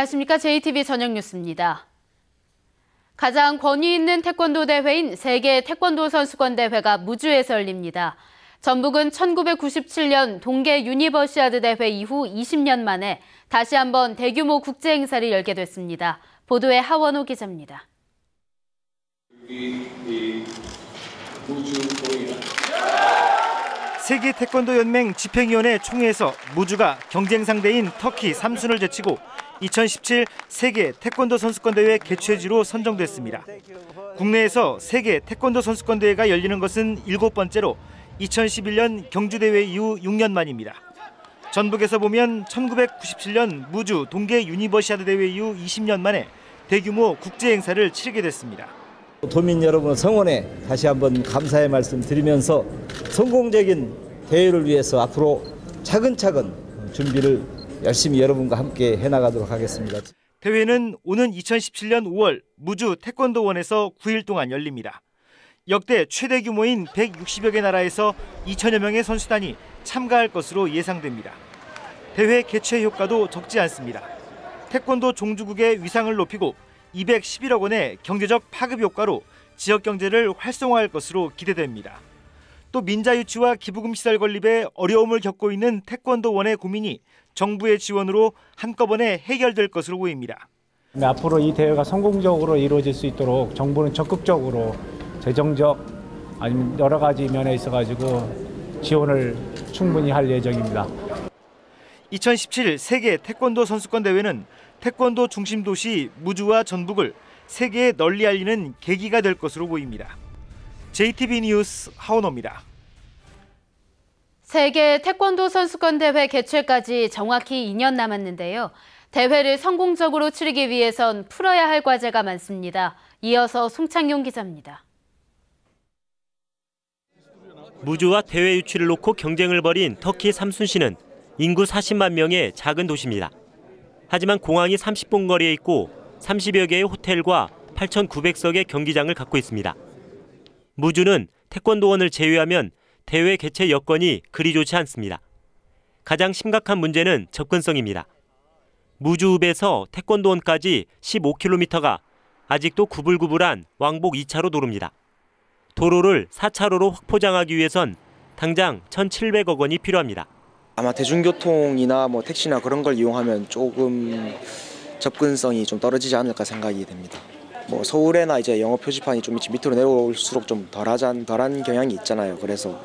안녕하십니까. JTV 저녁 뉴스입니다. 가장 권위 있는 태권도 대회인 세계 태권도 선수권 대회가 무주에서 열립니다. 전북은 1997년 동계 유니버시아드 대회 이후 20년 만에 다시 한번 대규모 국제 행사를 열게 됐습니다. 보도에 하원호 기자입니다. 세계 태권도 연맹 집행위원회 총회에서 무주가 경쟁 상대인 터키 삼순을 제치고 2017 세계 태권도 선수권 대회 개최지로 선정됐습니다. 국내에서 세계 태권도 선수권 대회가 열리는 것은 7번째로 2011년 경주 대회 이후 6년 만입니다. 전북에서 보면 1997년 무주 동계 유니버시아드 대회 이후 20년 만에 대규모 국제 행사를 치르게 됐습니다. 도민 여러분의 성원에 다시 한번 감사의 말씀 드리면서 성공적인 대회를 위해서 앞으로 차근차근 준비를 열심히 여러분과 함께 해나가도록 하겠습니다. 대회는 오는 2017년 5월 무주 태권도원에서 9일 동안 열립니다. 역대 최대 규모인 160여 개 나라에서 2천여 명의 선수단이 참가할 것으로 예상됩니다. 대회 개최 효과도 적지 않습니다. 태권도 종주국의 위상을 높이고 211억 원의 경제적 파급 효과로 지역 경제를 활성화할 것으로 기대됩니다. 또 민자 유치와 기부금 시설 건립에 어려움을 겪고 있는 태권도원의 고민이 정부의 지원으로 한꺼번에 해결될 것으로 보입니다. 앞으로 이 대회가 성공적으로 이루어질 수 있도록 정부는 적극적으로 재정적 아니면 여러 가지 면에 있어가지고 지원을 충분히 할 예정입니다. 2017 세계 태권도 선수권 대회는 태권도 중심 도시 무주와 전북을 세계에 널리 알리는 계기가 될 것으로 보입니다. JTB 뉴스 하원호입니다. 세계 태권도 선수권 대회 개최까지 정확히 2년 남았는데요. 대회를 성공적으로 치르기 위해선 풀어야 할 과제가 많습니다. 이어서 송창용 기자입니다. 무주와 대회 유치를 놓고 경쟁을 벌인 터키 삼순시는 인구 40만 명의 작은 도시입니다. 하지만 공항이 30분 거리에 있고 30여 개의 호텔과 8,900석의 경기장을 갖고 있습니다. 무주는 태권도원을 제외하면 대회 개최 여건이 그리 좋지 않습니다. 가장 심각한 문제는 접근성입니다. 무주읍에서 태권도원까지 15km가 아직도 구불구불한 왕복 2차로 도로입니다. 도로를 4차로로 확포장하기 위해선 당장 1,700억 원이 필요합니다. 아마 대중교통이나 택시나 그런 걸 이용하면 조금 접근성이 좀 떨어지지 않을까 생각이 됩니다. 서울에나 이제 영어 표지판이 좀 밑으로 내려올수록 좀 덜한 경향이 있잖아요. 그래서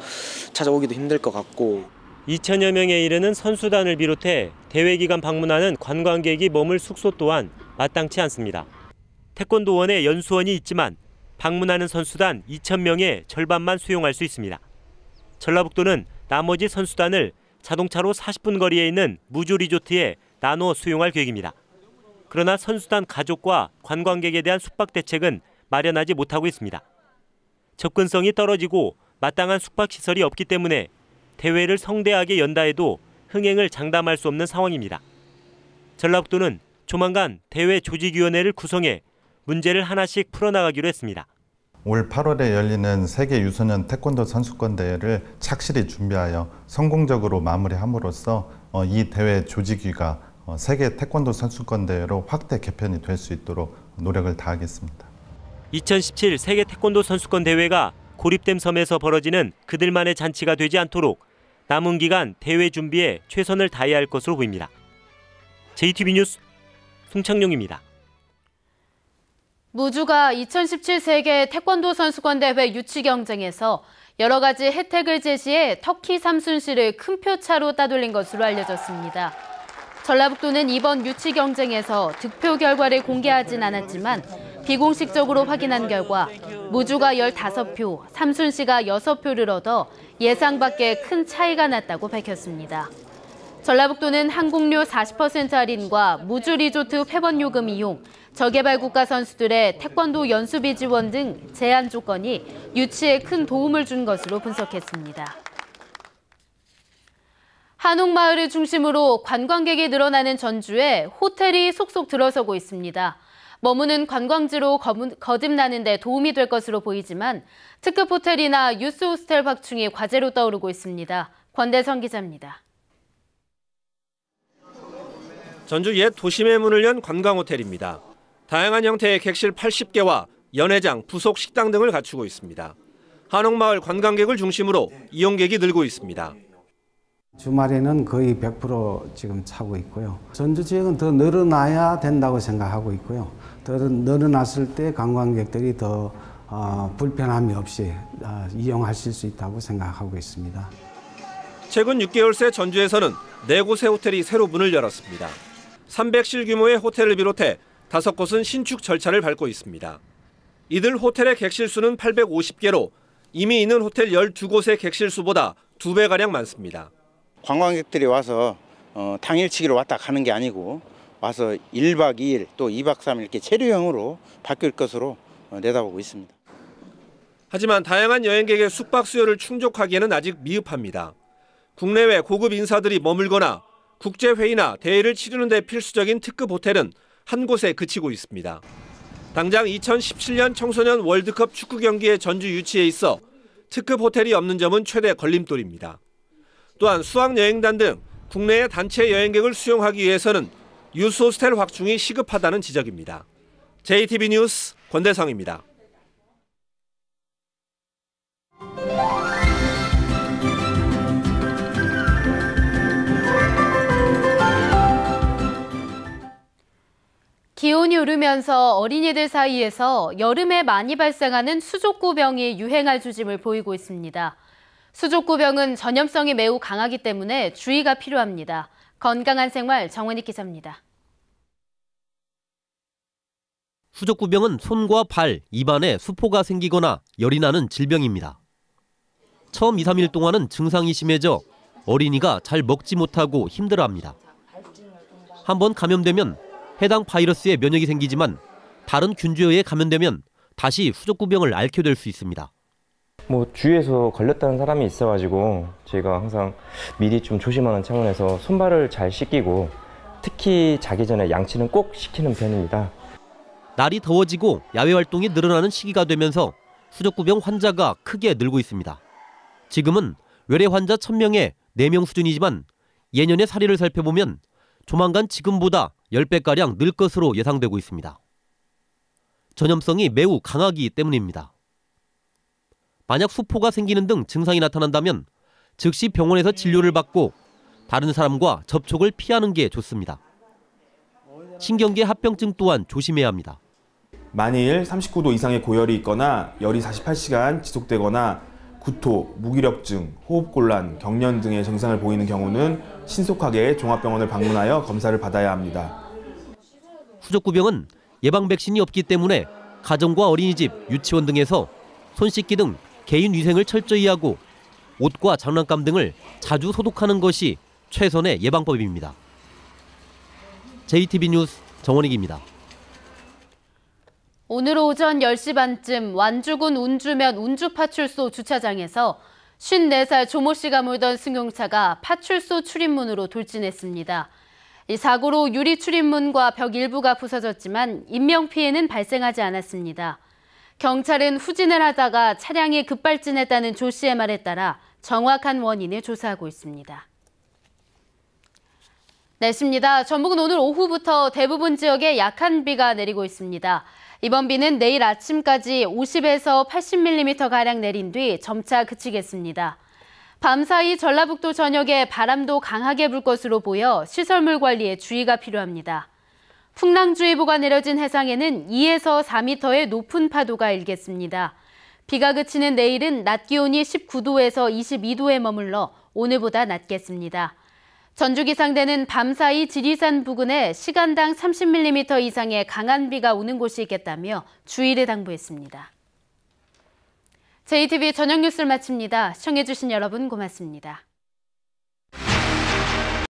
찾아오기도 힘들 것 같고. 2천여 명에 이르는 선수단을 비롯해 대회 기간 방문하는 관광객이 머물 숙소 또한 마땅치 않습니다. 태권도원에 연수원이 있지만 방문하는 선수단 2,000명의 절반만 수용할 수 있습니다. 전라북도는 나머지 선수단을 자동차로 40분 거리에 있는 무주 리조트에 나눠 수용할 계획입니다. 그러나 선수단 가족과 관광객에 대한 숙박 대책은 마련하지 못하고 있습니다. 접근성이 떨어지고 마땅한 숙박시설이 없기 때문에 대회를 성대하게 연다 해도 흥행을 장담할 수 없는 상황입니다. 전라북도는 조만간 대회 조직위원회를 구성해 문제를 하나씩 풀어나가기로 했습니다. 올 8월에 열리는 세계 유소년 태권도 선수권 대회를 착실히 준비하여 성공적으로 마무리함으로써 이 대회 조직위가 세계 태권도 선수권 대회로 확대 개편이 될 수 있도록 노력을 다하겠습니다. 2017 세계 태권도 선수권 대회가 고립된 섬에서 벌어지는 그들만의 잔치가 되지 않도록 남은 기간 대회 준비에 최선을 다해야 할 것으로 보입니다. JTB 뉴스 송창용입니다. 무주가 2017 세계 태권도 선수권 대회 유치 경쟁에서 여러 가지 혜택을 제시해 터키 삼순시를 큰 표차로 따돌린 것으로 알려졌습니다. 전라북도는 이번 유치 경쟁에서 득표 결과를 공개하진 않았지만 비공식적으로 확인한 결과 무주가 15표, 삼순시가 6표를 얻어 예상 밖의 큰 차이가 났다고 밝혔습니다. 전라북도는 항공료 40% 할인과 무주 리조트 회원 요금 이용, 저개발 국가 선수들의 태권도 연수비 지원 등 제한 조건이 유치에 큰 도움을 준 것으로 분석했습니다. 한옥마을을 중심으로 관광객이 늘어나는 전주에 호텔이 속속 들어서고 있습니다. 머무는 관광지로 거듭나는 데 도움이 될 것으로 보이지만 특급 호텔이나 유스 호스텔 확충이 과제로 떠오르고 있습니다. 권대성 기자입니다. 전주 옛 도심의 문을 연 관광호텔입니다. 다양한 형태의 객실 80개와 연회장, 부속 식당 등을 갖추고 있습니다. 한옥마을 관광객을 중심으로 이용객이 늘고 있습니다. 주말에는 거의 100% 지금 차고 있고요. 전주 지역은 더 늘어나야 된다고 생각하고 있고요. 더 늘어났을 때 관광객들이 더 불편함이 없이 이용하실 수 있다고 생각하고 있습니다. 최근 6개월 새 전주에서는 4곳의 호텔이 새로 문을 열었습니다. 300실 규모의 호텔을 비롯해 5곳은 신축 절차를 밟고 있습니다. 이들 호텔의 객실 수는 850개로 이미 있는 호텔 12곳의 객실 수보다 2배가량 많습니다. 관광객들이 와서 당일치기로 왔다 가는 게 아니고 와서 1박 2일 또 2박 3일 이렇게 체류형으로 바뀔 것으로 내다보고 있습니다. 하지만 다양한 여행객의 숙박 수요를 충족하기에는 아직 미흡합니다. 국내외 고급 인사들이 머물거나 국제회의나 대회를 치르는 데 필수적인 특급 호텔은 한 곳에 그치고 있습니다. 당장 2017년 청소년 월드컵 축구 경기의 전주 유치에 있어 특급 호텔이 없는 점은 최대 걸림돌입니다. 또한 수학여행단 등 국내의 단체 여행객을 수용하기 위해서는 유스호스텔 확충이 시급하다는 지적입니다. JTB 뉴스 권대성입니다. 기온이 오르면서 어린이들 사이에서 여름에 많이 발생하는 수족구병이 유행할 조짐을 보이고 있습니다. 수족구병은 전염성이 매우 강하기 때문에 주의가 필요합니다. 건강한 생활 정원익 기자입니다. 수족구병은 손과 발, 입안에 수포가 생기거나 열이 나는 질병입니다. 처음 2, 3일 동안은 증상이 심해져 어린이가 잘 먹지 못하고 힘들어합니다. 한번 감염되면 해당 바이러스에 면역이 생기지만 다른 균주에 감염되면 다시 수족구병을 앓게 될 수 있습니다. 주위에서 걸렸다는 사람이 있어가지고 제가 항상 미리 좀 조심하는 차원에서 손발을 잘 씻기고 특히 자기 전에 양치는 꼭 시키는 편입니다. 날이 더워지고 야외 활동이 늘어나는 시기가 되면서 수족구병 환자가 크게 늘고 있습니다. 지금은 외래 환자 1000명에 4명 수준이지만 예년의 사례를 살펴보면 조만간 지금보다 10배가량 늘 것으로 예상되고 있습니다. 전염성이 매우 강하기 때문입니다. 만약 수포가 생기는 등 증상이 나타난다면 즉시 병원에서 진료를 받고 다른 사람과 접촉을 피하는 게 좋습니다. 신경계 합병증 또한 조심해야 합니다. 만일 39도 이상의 고열이 있거나 열이 48시간 지속되거나 구토, 무기력증, 호흡곤란, 경련 등의 증상을 보이는 경우는 신속하게 종합병원을 방문하여 검사를 받아야 합니다. 수족구병은 예방 백신이 없기 때문에 가정과 어린이집, 유치원 등에서 손 씻기 등 개인 위생을 철저히 하고 옷과 장난감 등을 자주 소독하는 것이 최선의 예방법입니다. JTB 뉴스 정원익입니다. 오늘 오전 10시 반쯤 완주군 운주면 운주파출소 주차장에서 54살 조모 씨가 몰던 승용차가 파출소 출입문으로 돌진했습니다. 이 사고로 유리 출입문과 벽 일부가 부서졌지만 인명피해는 발생하지 않았습니다. 경찰은 후진을 하다가 차량이 급발진했다는 조 씨의 말에 따라 정확한 원인을 조사하고 있습니다. 날씨입니다. 전북은 오늘 오후부터 대부분 지역에 약한 비가 내리고 있습니다. 이번 비는 내일 아침까지 50에서 80mm가량 내린 뒤 점차 그치겠습니다. 밤사이 전라북도 전역에 바람도 강하게 불 것으로 보여 시설물 관리에 주의가 필요합니다. 풍랑주의보가 내려진 해상에는 2에서 4m의 높은 파도가 일겠습니다. 비가 그치는 내일은 낮 기온이 19도에서 22도에 머물러 오늘보다 낮겠습니다. 전주기상대는 밤사이 지리산 부근에 시간당 30mm 이상의 강한 비가 오는 곳이 있겠다며 주의를 당부했습니다. JTB 저녁 뉴스를 마칩니다. 시청해주신 여러분 고맙습니다.